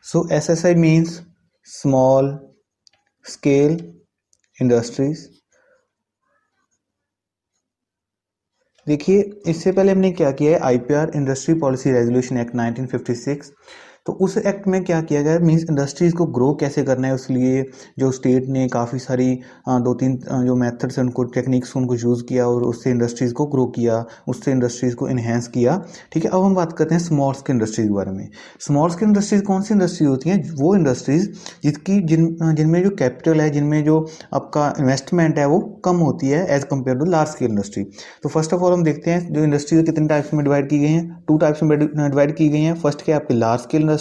सो SSI means small scale industries. देखिए इससे पहले हमने क्या किया है, IPR industry policy resolution act 1956। तो उस एक्ट में क्या किया गया, मीन्स इंडस्ट्रीज़ को ग्रो कैसे करना है, उसलिए जो स्टेट ने काफ़ी सारी दो तीन जो मेथड्स हैं उनको, टेक्निक्स उनको यूज़ किया और उससे इंडस्ट्रीज़ को ग्रो किया, उससे इंडस्ट्रीज़ को इन्हेंस किया। ठीक है, अब हम बात करते हैं स्मॉल स्केल इंडस्ट्रीज के बारे में। स्मॉल स्केल इंडस्ट्रीज कौन सी इंडस्ट्री होती हैं, वो इंडस्ट्रीज जिनमें जो कैपिटल है, जिनमें जो आपका इन्वेस्टमेंट है वो कम होती है as compare to large scale industry. तो फर्स्ट ऑफ ऑल हम देखते हैं जो इंडस्ट्री कितने टाइप्स में डिवाइड की गई हैं, 2 टाइप्स में डिवाइड की गई हैं। फर्स्ट क्या है आपकी large scale industry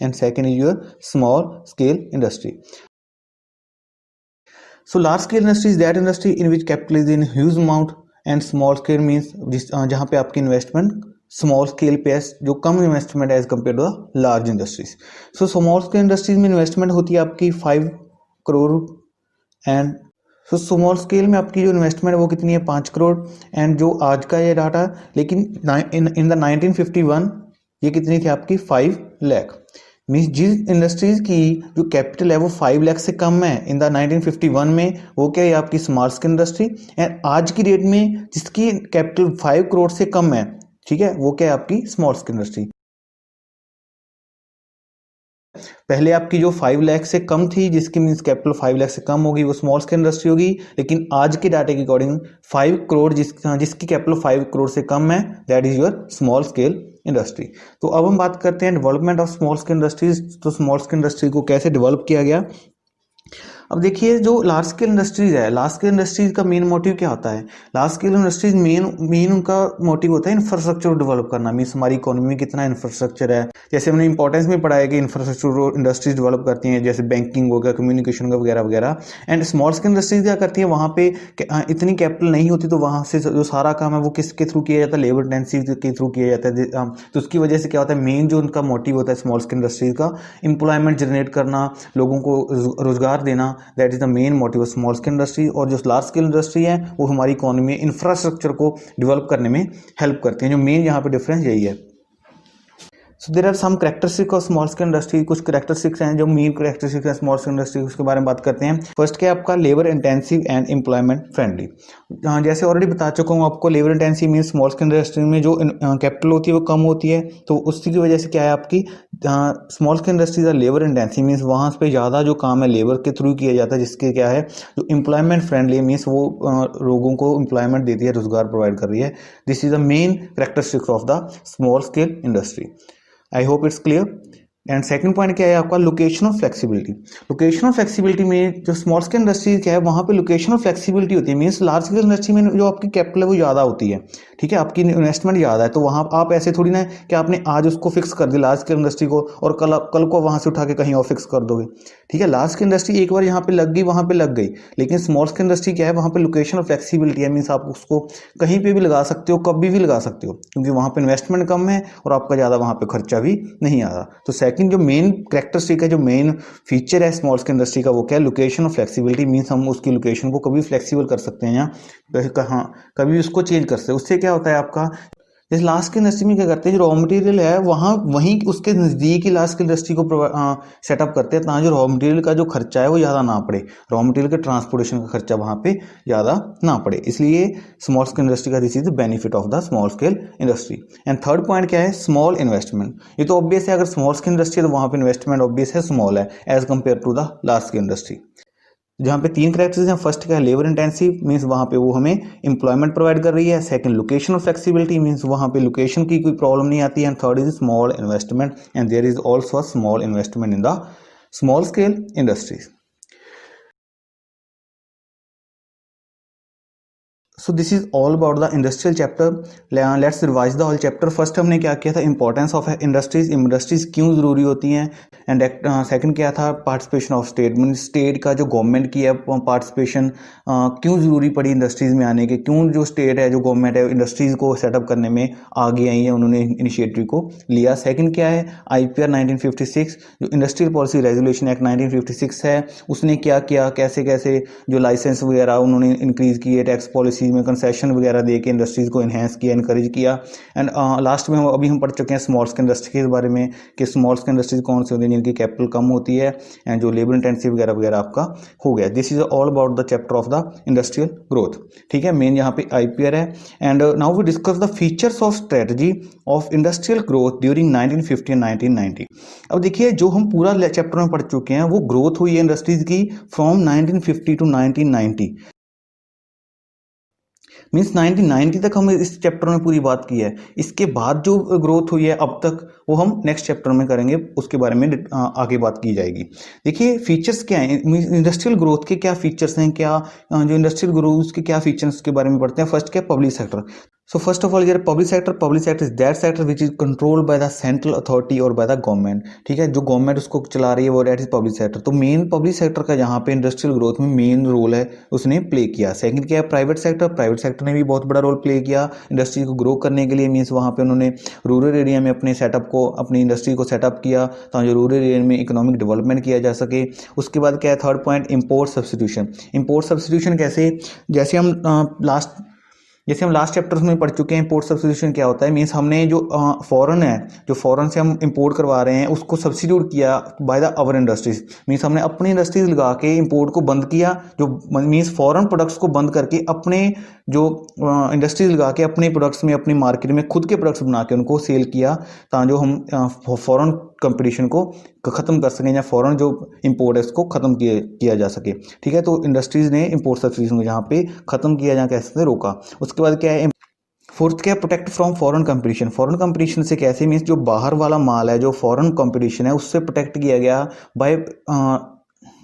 and second is your small scale industry. So large scale industry is that industry in which capital is in huge amount and small scale means जहाँ पे आपकी इन्वेस्टमेंट स्मॉल स्केल पे है, जो कम investment है as compare to the large industries. So small scale industries में investment होती है आपकी 5 crore and so small scale में आपकी जो इन्वेस्टमेंट है वो कितनी है, 5 करोड़। एंड जो आज का ये डाटा, लेकिन इन द 1951 ये कितनी थी आपकी 5 लाख। मीन्स जिस इंडस्ट्रीज की जो कैपिटल है वो 5 लाख से कम है इन द 1951 में, वो क्या है आपकी स्मॉल स्केल इंडस्ट्री। एंड आज की डेट में जिसकी कैपिटल 5 करोड़ से कम है, ठीक है, वो क्या है आपकी स्मॉल स्केल इंडस्ट्री। पहले आपकी जो 5 लाख से कम थी, जिसकी मीन्स कैपिटल 5 लाख से कम होगी, वो स्मॉल स्केल इंडस्ट्री होगी। लेकिन आज के डाटे के अकॉर्डिंग 5 करोड़ जिसकी कैपिटल 5 करोड़ से कम है, that is your small scale industry. तो अब हम बात करते हैं development of small scale industries. तो स्मॉल स्केल इंडस्ट्री को कैसे डेवलप किया गया। अब देखिए जो लार्ज स्केल इंडस्ट्रीज है, लार्ज स्केल इंडस्ट्रीज का मेन मोटिव क्या होता है, लार्ज स्केल इंडस्ट्रीज मेन उनका मोटिव होता है इंफ्रास्ट्रक्चर डेवलप करना। मीन्स हमारी इकोनॉमी में कितना इंफ्रास्ट्रक्चर है, जैसे हमने इंपॉर्टेंस में पढ़ा है कि इंफ्रास्ट्रक्चर इंडस्ट्रीज डेवलप करती हैं, जैसे बैंकिंग हो गया, कम्युनिकेशन का वगैरह वगैरह। एंड स्मॉल स्केल इंडस्ट्रीज क्या करती है, वहाँ पे इतनी कैपिटल नहीं होती, तो वहाँ से जो सारा काम है वो किसके थ्रू किया जाता है, लेबर इंटेंसिव के थ्रू किया जाता है। तो उसकी वजह से क्या होता है, मेन जो उनका मोटिव होता है स्मॉल स्केल इंडस्ट्रीज का, एम्प्लॉयमेंट जनरेट करना, लोगों को रोजगार देना, that is the main motive of small scale industry. और जो लार्ज स्केल इंडस्ट्री है वो हमारी इकोनॉमी में इंफ्रास्ट्रक्चर को डेवलप करने में हेल्प करती है। जो मेन यहाँ पे डिफरेंस यही है। So there are some characteristic of small scale industry. कुछ करेक्टरिस्टिक्स हैं जो मेन करेक्टरिस्टिक्स हैं स्मॉल स्केल इंडस्ट्री, उसके बारे में बात करते हैं। फर्स्ट क्या है आपका, labour intensive and employment friendly. जैसे ऑलरेडी बता चुका हूँ आपको, labour intensive mean small scale industry में जो कैपिटल होती है वो कम होती है, तो उसी की वजह से क्या है आपकी small scale industries are labour intensive. Means वहाँ पे ज़्यादा जो काम है लेबर के थ्रू किया जाता है, जिसके क्या है जो एम्प्लॉयमेंट फ्रेंडली मीन्स वो लोगों को एम्प्लॉयमेंट देती है, रोजगार प्रोवाइड कर रही है। This is the main characteristics of the small scale industry. I hope it's clear. And second point क्या है आपका, लोकेशनल फ्लेक्सिबिलिटी। लोकेशनल फ्लेक्सिबिलिटी में जो स्मॉल स्केल इंडस्ट्री क्या है, वहाँ पे लोकेशनल फ्लेक्सिबिलिटी होती है। मीन्स लार्ज स्केल इंडस्ट्री में जो आपकी कैपिटल है वो ज़्यादा होती है, ठीक है, आपकी इन्वेस्टमेंट ज़्यादा है, तो वहाँ आप ऐसे थोड़ी ना कि आपने आज उसको फिक्स कर दिया लार्ज स्केल इंडस्ट्री को और कल को वहाँ से उठा के कहीं और फिक्स कर दोगे, ठीक है। लार्ज स्केल इंडस्ट्री एक बार यहाँ पे लग गई, वहाँ पे लग गई। लेकिन स्मॉल स्केल इंडस्ट्री क्या है, वहाँ पे लोकेशनल फ्लेक्सिबिलिटी है। मीन्स आप उसको कहीं पे भी लगा सकते हो, कभी भी लगा सकते हो, क्योंकि वहाँ पे इन्वेस्टमेंट कम है और आपका ज़्यादा वहाँ पे खर्चा भी नहीं आ रहा। तो सेकंड जो मेन करेक्टरिस्टिक है, जो मेन फीचर है स्मॉल स्केल इंडस्ट्री का, वो क्या है, लोकेशन और फ्लेक्सिबिलिटी। मीन्स हम उसकी लोकेशन को कभी फ्लेक्सिबल कर सकते हैं या कहाँ कभी उसको चेंज कर सकते हैं। उससे क्या होता है आपका, जैसे लार्ज स्केल इंडस्ट्री में क्या करते हैं, जो रॉ मटेरियल है वहाँ वहीं उसके नज़दीक ही लार्ज स्केल इंडस्ट्री को सेटअप करते हैं, ताकि जो रॉ मटेरियल का जो खर्चा है वो ज़्यादा ना पड़े, रॉ मटेरियल के ट्रांसपोर्टेशन का खर्चा वहाँ पे ज़्यादा ना पड़े। इसलिए स्मॉल स्केल इंडस्ट्री का this is the benefit of the small scale industry. And third point क्या है, स्मॉल इन्वेस्टमेंट। ये तो ऑब्वियस है, अगर स्मॉल स्केल इंडस्ट्री है तो वहाँ पे इन्वेस्टमेंट ऑब्वियस है स्मॉल है as compare to the large scale industry. जहाँ पे 3 करेक्टर्स हैं, फर्स्ट क्या है, लेबर इंटेंसिव, मीन्स वहाँ पे वो हमें एम्प्लॉयमेंट प्रोवाइड कर रही है। सेकंड लोकेशन फ्लेक्सिबिलिटी, मीन्स वहाँ पे लोकेशन की कोई प्रॉब्लम नहीं आती है। And third is small investment, and there is also small investment in the small scale industries. So this is all about the industrial chapter. Let's revise the whole chapter. First हमने क्या किया था, importance of industries, industries क्यों जरूरी होती हैं। And second क्या था, participation of state, mean state का जो गवर्नमेंट की है पार्टिसिपेशन क्यों जरूरी पड़ी इंडस्ट्रीज में आने के, क्यों जो स्टेट है जो गवर्नमेंट है इंडस्ट्रीज को सेटअप करने में आगे आई है, उन्होंने इनिशिएटिव को लिया। सेकंड क्या है, IPR 1956 जो इंडस्ट्रियल पॉलिसी रेजोल्यूशन एक्ट 1956 है, उसने क्या किया, कैसे कैसे जो लाइसेंस वगैरह उन्होंने इंक्रीज किए, टैक्स पॉलिसी में कंसेशन वगैरह दे के इंडस्ट्रीज को इन्हेंस किया, इनकरेज किया। एंड लास्ट में अभी हम पढ़ चुके हैं स्मॉल स्केल इंडस्ट्री के बारे में कि स्मॉल स्केल इंडस्ट्रीज कौन सी होती हैं, जिनकी कैपिटल कम होती है एंड जो लेबर इंटेंसिव वगैरह वगैरह आपका हो गया। This is all about the chapter of the industrial growth. ठीक है, मेन यहाँ पे आईपीआर है। And now we discuss the features of strategy of industrial growth during 1950 and 1990। अब देखिए जो हम पूरा चैप्टर में पढ़ चुके हैं वो ग्रोथ हुई है इंडस्ट्रीज की फ्रॉम 1950 टू 1990, मीन्स 1990 तक हम इस चैप्टर में पूरी बात की है। इसके बाद जो ग्रोथ हुई है अब तक वो हम नेक्स्ट चैप्टर में करेंगे, उसके बारे में आगे बात की जाएगी। देखिए फीचर्स क्या हैं, इंडस्ट्रियल ग्रोथ के क्या फीचर्स हैं, क्या जो इंडस्ट्रियल ग्रोथ के क्या फीचर्स के बारे में पढ़ते हैं। फर्स्ट क्या, public sector. So first of all यार public sector is that sector which is controlled by the central authority और बाय द गवर्नमेंट। ठीक है, जो गवर्नमेंट उसको चला रही है वो दैट इज पब्लिक सेक्टर। तो मेन पब्लिक सेक्टर का यहाँ पे इंडस्ट्रियल ग्रोथ में मेन रोल है, उसने प्ले किया। सेकंड क्या है, प्राइवेट सेक्टर ने भी बहुत बड़ा रोल प्ले किया इंडस्ट्री को ग्रो करने के लिए। मीन्स वहाँ पे उन्होंने रूरल एरिया में अपने सेटअप को, अपनी इंडस्ट्री को सेटअप किया ताकि रूरल एरिया में इकोनॉमिक डेवलपमेंट किया जा सके। उसके बाद क्या है, third point, import substitution. Import substitution कैसे, जैसे हम लास्ट चैप्टर्स में पढ़ चुके हैं। इंपोर्ट सब्स्टिट्यूशन क्या होता है, मीन्स हमने जो फॉरेन है, जो फॉरेन से हम इंपोर्ट करवा रहे हैं उसको सब्स्टिट्यूट किया by the our industries. Means हमने अपनी इंडस्ट्रीज लगा के इंपोर्ट को बंद किया, जो मीन्स फॉरेन प्रोडक्ट्स को बंद करके अपने जो इंडस्ट्रीज लगा के अपने प्रोडक्ट्स में, अपनी मार्केट में खुद के प्रोडक्ट्स बना के उनको सेल किया ताकि जो हम फॉरेन कंपटीशन को ख़त्म कर सकें या फॉरेन जो इंपोर्ट है उसको ख़त्म किया जा सके। ठीक है, तो इंडस्ट्रीज़ ने इंपोर्ट सब्सिडीज को यहाँ पे ख़त्म किया, जहाँ कैसे रोका। उसके बाद क्या है, फोर्थ क्या है, protect from foreign competition. Foreign competition से कैसे, मीन्स जो बाहर वाला माल है, जो फॉरेन कंपटीशन है उससे प्रोटेक्ट किया गया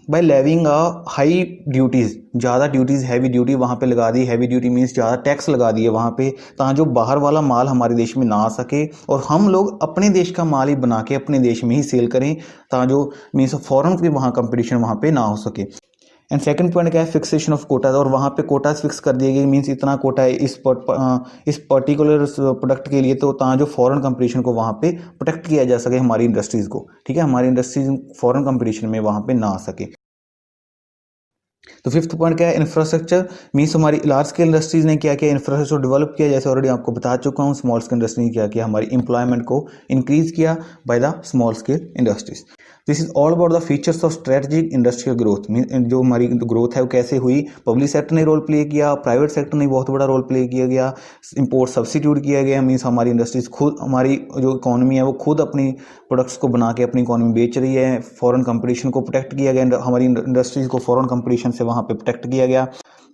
बाय लेविंग हाई ड्यूटीज़। ज़्यादा ड्यूटीज़, हैवी ड्यूटी वहाँ पे लगा दी। हैवी ड्यूटी मीन्स ज़्यादा टैक्स लगा दिए वहाँ पे, ताकि जो बाहर वाला माल हमारे देश में ना आ सके और हम लोग अपने देश का माल ही बना के अपने देश में ही सेल करें, ताकि जो मीन्स फॉरेन की वहाँ कंपटीशन वहाँ पे ना हो सके। एंड सेकंड पॉइंट क्या है, फिक्सेशन ऑफ कोटाज। और वहाँ पे कोटाज फिक्स कर दिए गए, मीन्स इतना कोटा है इस पर्टिकुलर प्रोडक्ट के लिए, तो जो फॉरेन कंपटीशन को वहाँ पे प्रोटेक्ट किया जा सके हमारी इंडस्ट्रीज़ को। ठीक है, हमारी इंडस्ट्रीज फॉरेन कंपटीशन में वहाँ पे ना आ सके। तो फिफ्थ पॉइंट क्या है, इंफ्रास्ट्रक्चर। मीन्स हमारी लार्ज स्केल इंडस्ट्रीज ने क्या किया, इंफ्रास्ट्रक्चर डेवलप किया। जैसे ऑलरेडी आपको बता चुका हूँ, स्मॉल स्केल इंडस्ट्री ने क्या किया, हमारी एम्प्लॉयमेंट को इंक्रीज किया by the small scale industries. This is all about the features of strategic industrial growth. Mean जो हमारी ग्रोथ है वो कैसे हुई, पब्लिक सेक्टर ने रोल प्ले किया, प्राइवेट सेक्टर ने बहुत बड़ा रोल प्ले किया गया, इंपोर्ट सब्सिट्यूट किया गया। मीन्स हमारी इंडस्ट्रीज खुद, हमारी जो इकॉनमी है वो खुद अपनी प्रोडक्ट्स को बना के अपनी इकॉनमी बेच रही है। फॉरेन कंपटीशन को प्रोटेक्ट किया गया, हमारी इंडस्ट्रीज को फॉरेन कंपटीशन से वहाँ पे प्रोटेक्ट किया गया।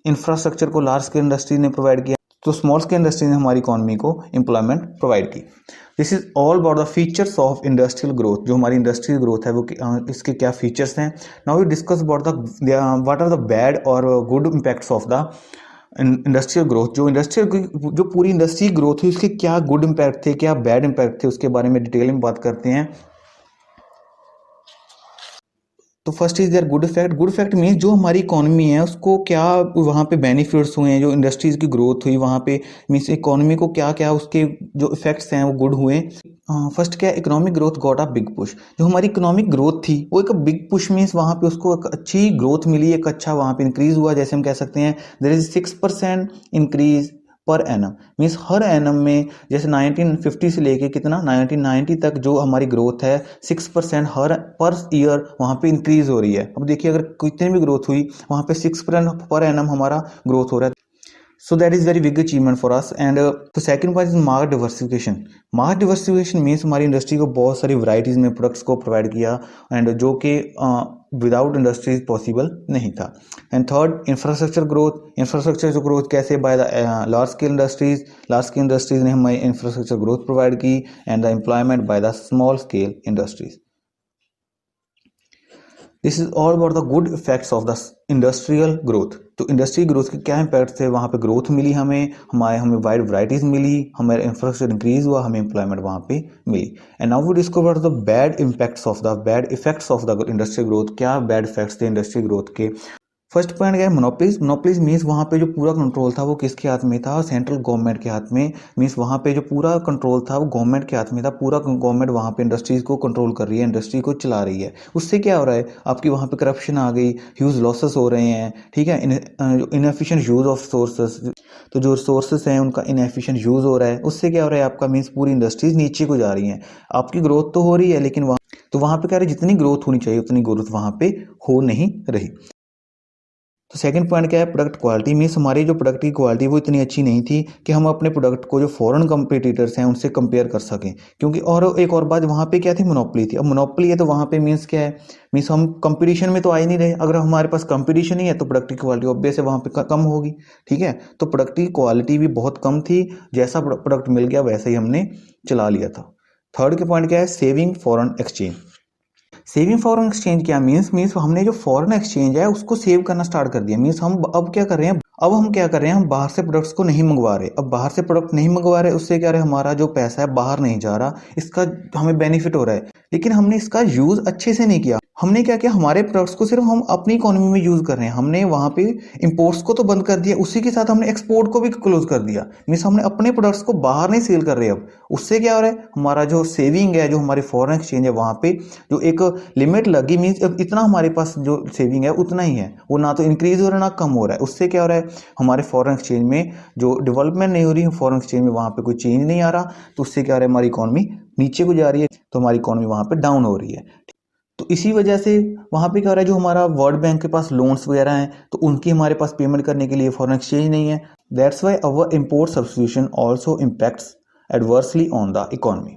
इंफ्रास्ट्रक्चर को लार्ज स्केल इंडस्ट्री ने प्रोवाइड किया, तो स्मॉल स्केल इंडस्ट्री ने हमारी इकॉनमी को एम्प्लॉयमेंट प्रोवाइड की। This is all about the features of industrial growth. जो हमारी इंडस्ट्रियल ग्रोथ है वो इसके क्या फीचर्स हैं। Now we discuss about the what are the bad और good impacts of the industrial growth. जो पूरी इंडस्ट्री ग्रोथ हुई उसके क्या गुड इम्पैक्ट थे, क्या बैड इम्पैक्ट थे, उसके बारे में डिटेल में बात करते हैं। तो first is there good effect. Good effect means जो हमारी इकोनॉमी है उसको क्या वहाँ पे बेनिफिट्स हुए हैं, जो इंडस्ट्रीज़ की ग्रोथ हुई वहाँ पे, मीन्स इकोनॉमी को क्या क्या उसके जो इफेक्ट्स हैं वो गुड हुए। फर्स्ट क्या है, economic growth got a big push. जो हमारी इकोनॉमिक ग्रोथ थी वो एक बिग पुश मीन्स वहाँ पे उसको एक अच्छी ग्रोथ मिली, एक अच्छा वहाँ पे इंक्रीज हुआ। जैसे हम कह सकते हैं there is 6% increase per annum. Means हर एनम में, जैसे 1950 से लेके कितना 1990 तक जो हमारी ग्रोथ है 6% हर पर ईयर वहाँ पे इंक्रीज हो रही है। अब देखिए अगर कितनी भी ग्रोथ हुई वहाँ पे 6% पर एनम हमारा ग्रोथ हो रहा है। So that is very big achievement for us. And तो second point is market diversification. Market diversification means हमारी इंडस्ट्री को बहुत सारी वैरायटीज़ में प्रोडक्ट्स को प्रोवाइड किया, एंड जो कि विदाउट इंडस्ट्रीज पॉसिबल नहीं था। And third infrastructure growth. Infrastructure जो ग्रोथ कैसे, by the large scale industries ने हमारी इंफ्रास्ट्रक्चर ग्रोथ प्रोवाइड की, and the employment by the small scale industries. This is all about the good effects of the industrial growth. तो industry growth के क्या impact थे, वहाँ पे ग्रोथ मिली हमें वाइड वैराइटीज मिली, हमारे इंफ्रास्ट्रक्चर इंक्रीज हुआ, हमें एम्प्लॉयमेंट वहाँ पे मिली। And now we discover the bad effects of the industrial growth. क्या बैड इफेक्ट्स थे इंडस्ट्री ग्रोथ के। फर्स्ट पॉइंट क्या है, मोनोपलीज मीन्स वहाँ पे जो पूरा कंट्रोल था वो किसके हाथ में था, सेंट्रल गवर्नमेंट के हाथ में। मीन्स वहाँ पे जो पूरा कंट्रोल था वो गवर्नमेंट के हाथ में था। पूरा गवर्नमेंट वहाँ पे इंडस्ट्रीज को कंट्रोल कर रही है, इंडस्ट्री को चला रही है। उससे क्या हो रहा है, आपकी वहाँ पे करप्शन आ गई, ह्यूज लॉसेस हो रहे हैं। ठीक है, इनएफिशिएंट यूज ऑफ सोर्सेस, तो जो रिसोर्सेज हैं उनका इनएफिशिएंट यूज हो रहा है। उससे क्या हो रहा है, आपका मीन्स पूरी इंडस्ट्रीज नीचे को जा रही हैं। आपकी ग्रोथ तो हो रही है लेकिन वहाँ तो वहाँ पे कह रहे जितनी ग्रोथ होनी चाहिए उतनी ग्रोथ वहाँ पे हो नहीं रही। तो सेकंड पॉइंट क्या है, प्रोडक्ट क्वालिटी। मीन्स हमारी जो प्रोडक्ट की क्वालिटी वो इतनी अच्छी नहीं थी कि हम अपने प्रोडक्ट को जो फॉरेन कंपटीटर्स हैं उनसे कंपेयर कर सकें, क्योंकि और एक और बात, वहाँ पे क्या थी, मोनोपोली थी। अब मोनोपोली है तो वहाँ पे मीन्स क्या है, मीन्स हम कंपटीशन में तो आ ही नहीं रहे। अगर हमारे पास कंपटीशन ही है तो प्रोडक्ट की क्वालिटी ऑब्वियस है वहाँ पे कम होगी, ठीक है। तो प्रोडक्ट की क्वालिटी भी बहुत कम थी, जैसा प्रोडक्ट मिल गया वैसे ही हमने चला लिया था। थर्ड के पॉइंट क्या है, saving foreign exchange. Saving foreign exchange क्या मीन्स हमने जो फॉरेन एक्सचेंज है उसको सेव करना स्टार्ट कर दिया। मीन्स हम अब क्या कर रहे हैं, हम बाहर से प्रोडक्ट्स को नहीं मंगवा रहे। अब बाहर से प्रोडक्ट नहीं मंगवा रहे, उससे क्या रहे, हमारा जो पैसा है बाहर नहीं जा रहा, इसका हमें बेनिफिट हो रहा है। लेकिन हमने इसका यूज अच्छे से नहीं किया। हमने क्या किया, हमारे प्रोडक्ट्स को सिर्फ हम अपनी इकोनॉमी में यूज कर रहे हैं। हमने वहां पे इंपोर्ट्स को तो बंद कर दिया, उसी के साथ हमने एक्सपोर्ट को भी क्लोज कर दिया। मीन्स हमने अपने प्रोडक्ट्स को बाहर नहीं सेल कर रहे। अब उससे क्या हो रहा है, हमारा जो सेविंग है, जो हमारी फॉरेन एक्सचेंज है, वहां पे जो एक लिमिट लगी, मीन्स अब इतना हमारे पास जो सेविंग है उतना ही है, वो ना तो इंक्रीज हो रहा है ना कम हो रहा है। उससे क्या हो रहा है, हमारे फॉरेन एक्सचेंज में जो डेवलपमेंट नहीं हो रही है, फॉरेन एक्सचेंज में वहां पे कोई चेंज नहीं आ रहा। तो उससे क्या हो रहा है, हमारी इकोनॉमी नीचे को जा रही है, तो हमारी इकोनॉमी वहां पे डाउन हो रही है। तो इसी वजह से वहाँ पे क्या हो रहा है, जो हमारा वर्ल्ड बैंक के पास लोन्स वगैरह हैं तो उनकी हमारे पास पेमेंट करने के लिए फॉरेन एक्सचेंज नहीं है। That's why our import substitution also impacts adversely on the economy.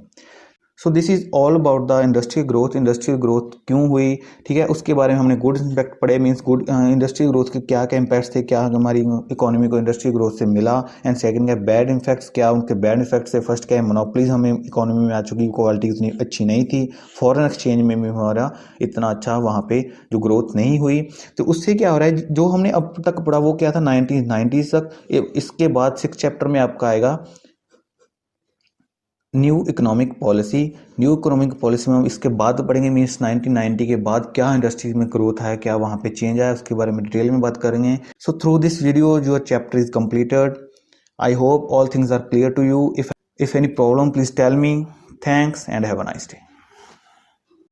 So this is all about the industrial growth. Industrial growth क्यों हुई, ठीक है, उसके बारे में हमने गुड इम्पैक्ट पढ़े। मीन्स गुड इंडस्ट्रियल ग्रोथ के क्या क्या इम्पैक्ट्स थे, क्या हमारी इकोनॉमी को इंडस्ट्रियल ग्रोथ से मिला। एंड सेकंड क्या बैड इफेक्ट्स, क्या उनके बैड इफेक्ट्स है। फर्स्ट क्या है, मोनोपोलीज हमें इकोनॉमी में आ चुकी, क्वालिटी उतनी अच्छी नहीं थी। फॉरेन एक्सचेंज में भी हमारा इतना अच्छा वहाँ पे जो ग्रोथ नहीं हुई। तो उससे क्या हो रहा है, जो हमने अब तक पढ़ा वो क्या था 1990s तक। इसके बाद 6th चैप्टर में आपका आएगा new economic policy. New economic policy में हम इसके बाद पढ़ेंगे, मीन्स 1990 के बाद क्या इंडस्ट्रीज में ग्रोथ है, क्या वहाँ पे चेंज आया, उसके बारे में डिटेल में बात करेंगे। So through this video your chapter is completed. I hope all things are clear to you. If any problem please tell me. Thanks and have a nice day.